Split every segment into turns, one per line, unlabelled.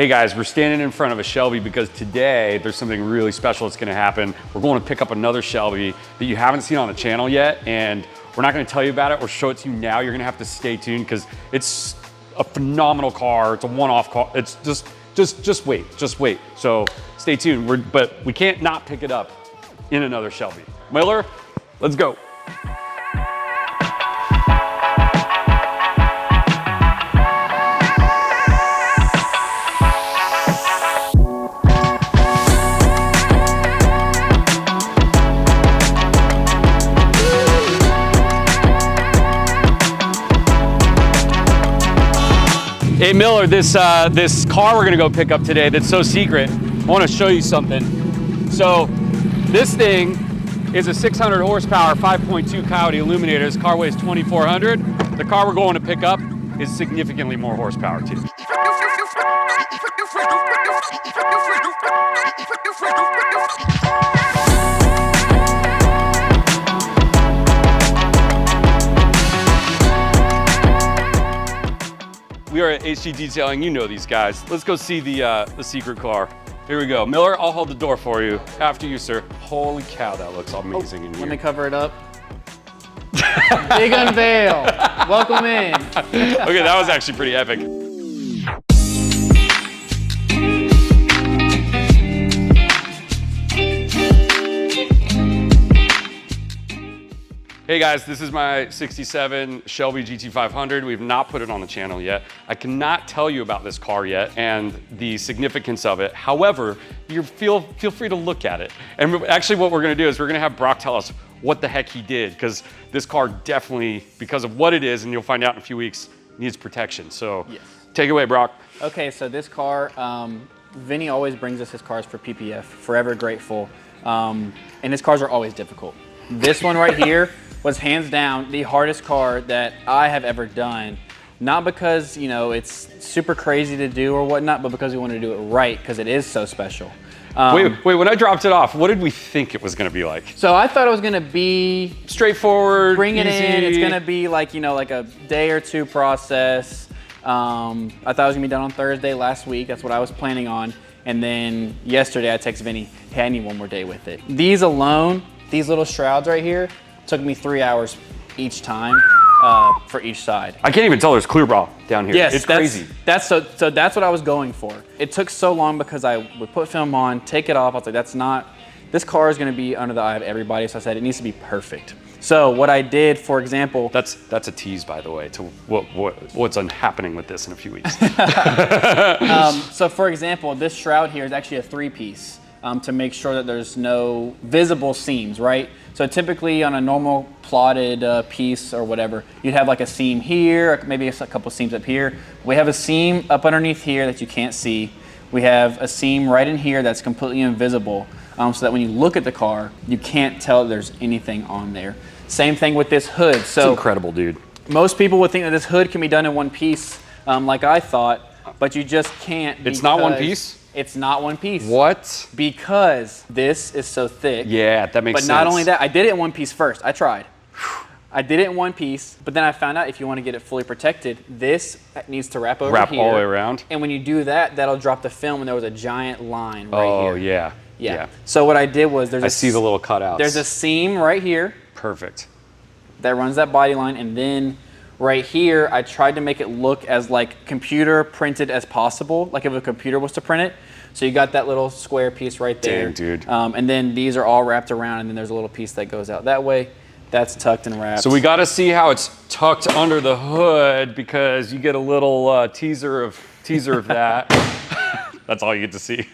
Hey guys, we're standing in front of a Shelby because today there's something really special that's gonna happen. We're going to pick up another Shelby that you haven't seen on the channel yet, and we're not gonna tell you about it or show it to you now. You're gonna have to stay tuned because it's a phenomenal car. It's a one-off car. It's just wait. So stay tuned. But we can't not pick it up in another Shelby. Miller, let's go. Hey Miller, this car we're gonna go pick up today that's so secret, I wanna show you something. So this thing is a 600 horsepower, 5.2 Coyote Illuminator. This car weighs 2,400. The car we're going to pick up is significantly more horsepower too. We are at HD Detailing, you know these guys. Let's go see the secret car. Here we go. Miller, I'll hold the door for you. After you, sir. Holy cow, that looks amazing in here.
Let me cover it up. Big unveil. Welcome in.
Okay, that was actually pretty epic. Hey guys, this is my 67 Shelby GT500. We've not put it on the channel yet. I cannot tell you about this car yet and the significance of it. However, you feel free to look at it. And actually what we're gonna do is we're gonna have Brock tell us what the heck he did, because this car definitely, because of what it is, and you'll find out in a few weeks, needs protection. So yes. Take it away, Brock.
Okay, so this car, Vinny always brings us his cars for PPF, forever grateful. And his cars are always difficult. This one right here was hands down the hardest car that I have ever done. Not because, you know, it's super crazy to do or whatnot, but because we wanted to do it right, because it is so special.
Wait, when I dropped it off, what did we think it was gonna be like?
So I thought it was gonna be
straightforward,
bring it
easy.
in, it's gonna be like, you know, like a day or two process. I thought it was gonna be done on Thursday last week. That's what I was planning on. And then yesterday I texted Vinny, hey, I need one more day with it. These alone, these little shrouds right here, took me 3 hours each time for each side.
I can't even tell there's clear bra down here.
Yes,
it's crazy.
So that's what I was going for. It took so long because I would put film on, take it off. I was like, this car is gonna be under the eye of everybody. So I said, it needs to be perfect. So what I did, for example.
That's a tease, by the way, to what's happening with this in a few weeks.
So for example, this shroud here is actually a 3-piece. To make sure that there's no visible seams, right? So typically on a normal plotted piece or whatever, you'd have like a seam here, maybe a couple seams up here. We have a seam up underneath here that you can't see. We have a seam right in here that's completely invisible, so that when you look at the car, you can't tell there's anything on there. Same thing with this hood. So
it's incredible, dude.
Most people would think that this hood can be done in one piece, like I thought, but you just can't.
It's not one piece?
It's not one piece.
What?
Because this is so thick.
Yeah, that makes sense.
But not only that, I did it in one piece first. I tried. I did it in one piece, but then I found out if you want to get it fully protected, this needs to wrap over here.
Wrap all the way around?
And when you do that, that'll drop the film, and there was a giant line right here.
Oh, yeah.
Yeah. So what I did was
I see the little cutouts.
There's a seam right here.
Perfect.
That runs that body line, and then right here, I tried to make it look as like computer printed as possible, like if a computer was to print it. So you got that little square piece right there.
Dang, dude.
And then these are all wrapped around, and then there's a little piece that goes out that way. That's tucked and wrapped.
So we got to see how it's tucked under the hood, because you get a little teaser of that. That's all you get to see.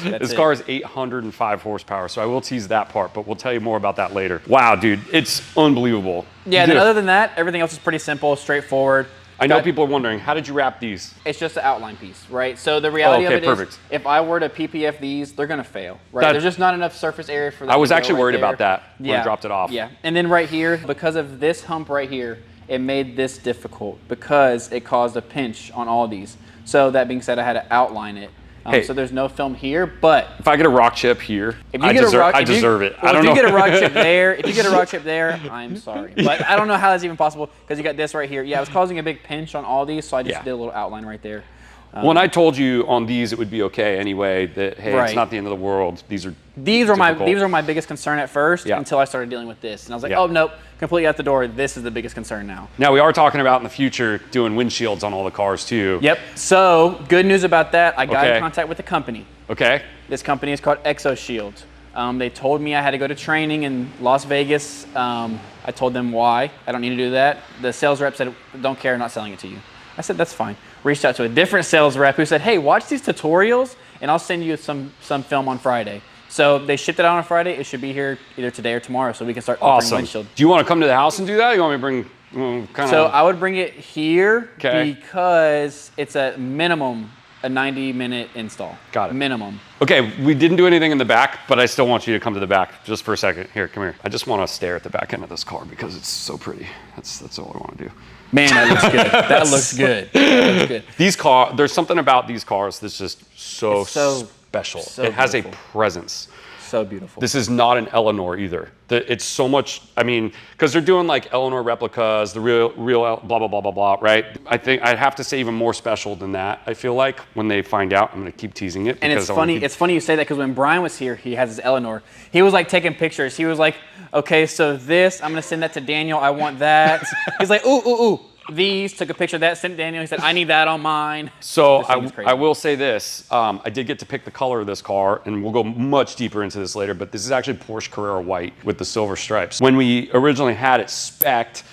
This car is 805 horsepower, so I will tease that part, but we'll tell you more about that later. Wow, dude, it's unbelievable.
Yeah, and other than that, everything else is pretty simple, straightforward.
I know people are wondering, how did you wrap these?
It's just an outline piece, right? So the reality of it is, if I were to PPF these, they're gonna fail, right? There's just not enough surface area for that.
I was actually worried about that when I dropped it off.
Yeah, and then right here, because of this hump right here, it made this difficult because it caused a pinch on all these. So that being said, I had to outline it.
Hey,
so there's no film here, but
if I get a rock chip here, I deserve it.
Well, if you get a rock chip there, I'm sorry. But I don't know how that's even possible because you got this right here. Yeah, it was causing a big pinch on all these, so I just did a little outline right there.
When I told you on these it would be okay anyway, that hey,
Right.
it's not the end of the world. These were
my biggest concern at first until I started dealing with this, and I was like, oh nope, completely out the door. This is the biggest concern now.
Now we are talking about in the future doing windshields on all the cars too.
Yep. So good news about that. I got in contact with the company.
Okay.
This company is called Shield. They told me I had to go to training in Las Vegas. I told them why. I don't need to do that. The sales rep said, don't care, I'm not selling it to you. I said, that's fine. Reached out to a different sales rep who said, hey, watch these tutorials and I'll send you some film on Friday. So they shipped it out on Friday. It should be here either today or tomorrow so we can start offering Windshield.
Do you want to come to the house and do that? Or you want me to bring
So I would bring it here because it's a minimum a 90-minute install.
Got it.
Minimum.
Okay, we didn't do anything in the back, but I still want you to come to the back just for a second. Here, come here. I just want to stare at the back end of this car because it's so pretty. That's all I want to do.
Man, that looks good. That looks good. That looks good.
These cars, there's something about these cars that's just so special. It has a presence.
So beautiful.
This is not an Eleanor either. It's so much, I mean, because they're doing like Eleanor replicas, the real blah, blah, blah, blah, blah, right? I think I'd have to say even more special than that, I feel like, when they find out. I'm going to keep teasing it.
And it's funny you say that because when Brian was here, he has his Eleanor. He was like taking pictures. He was like, okay, so this, I'm going to send that to Daniel. I want that. He's like, ooh, ooh, ooh. These, took a picture of that, sent it to Daniel. He said, I need that on mine.
So I will say this. I did get to pick the color of this car, and we'll go much deeper into this later, but this is actually Porsche Carrera White with the silver stripes. When we originally had it spec'd,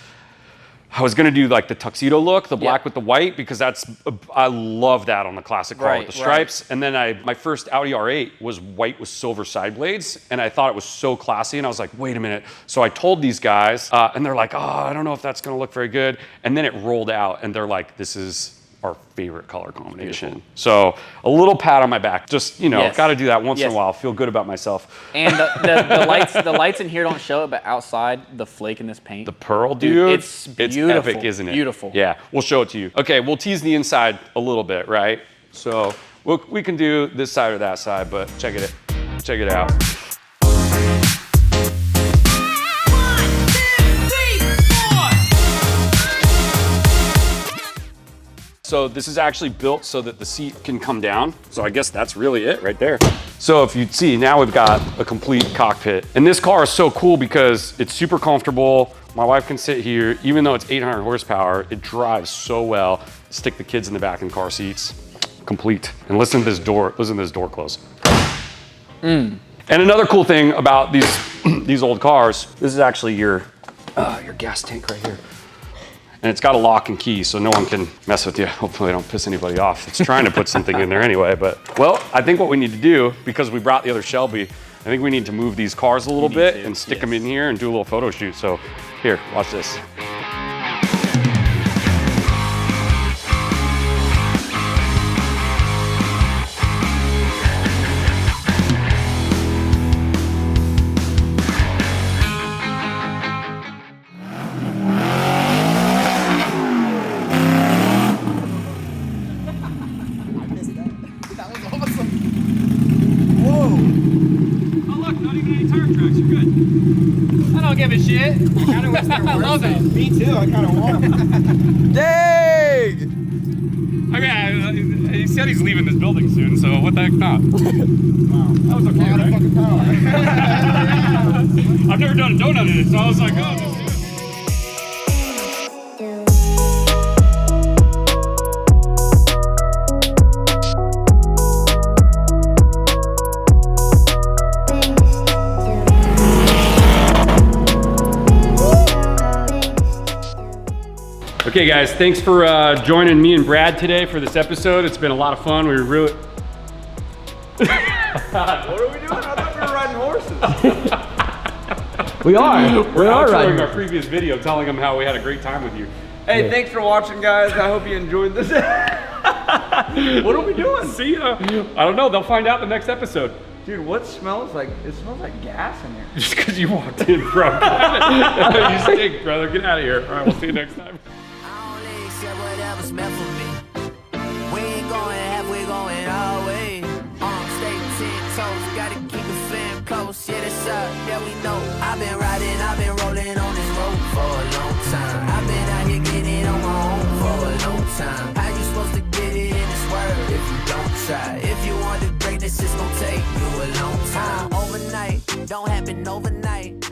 I was gonna do like the tuxedo look, the black with the white, because I love that on the classic car with the stripes. And then my first Audi R8 was white with silver side blades, and I thought it was so classy, and I was like, wait a minute. So I told these guys, and they're like, oh, I don't know if that's gonna look very good. And then it rolled out, and they're like, this is our favorite color combination. So a little pat on my back. Just, gotta do that once in a while. Feel good about myself.
And the lights in here don't show it, but outside, the flake in this paint.
The pearl, dude.
It's beautiful.
It's epic, isn't it?
Beautiful.
Yeah, we'll show it to you. Okay, we'll tease the inside a little bit, right? So we can do this side or that side, but check it out. So this is actually built so that the seat can come down. So I guess that's really it right there. So if you see, now we've got a complete cockpit. And this car is so cool because it's super comfortable. My wife can sit here, even though it's 800 horsepower, it drives so well. Stick the kids in the back in car seats, complete. And listen to this door close. And another cool thing about these old cars, this is actually your gas tank right here. And it's got a lock and key, so no one can mess with you. Hopefully I don't piss anybody off. It's trying to put something in there anyway, but, well, I think what we need to do, because we brought the other Shelby, I think we need to move these cars a little bit and stick them in here and do a little photo shoot. So here, watch this.
Give a shit. I love it.
Me too. I kind of want it.
Dang! Okay, he said he's leaving this building soon, so what the heck not? Wow. That was okay, right? Fucking power. I've never done a donut in it, so I was like, oh, just do it. Okay guys, thanks for joining me and Brad today for this episode. It's been a lot of fun. We were really...
What are we doing? I thought we were riding horses.
We are riding our previous video telling them how we had a great time with you.
Hey, thanks for watching, guys. I hope you enjoyed this. What are we doing?
See ya. I don't know. They'll find out in the next episode.
Dude, what smells like? It smells like gas in here.
Just because you walked in, bro. You stink, brother. Get out of here. All right, we'll see you next time.
Whatever's meant for me. We ain't going half, we going all way. Stay 10 toes, gotta keep the fam close. Yeah, that's up, yeah, we know. I've been riding, I've been rolling on this road for a long time. I've been out here getting it on my own for a long time. How you supposed to get it in this world? this is gonna take you a long time. Overnight, don't happen overnight.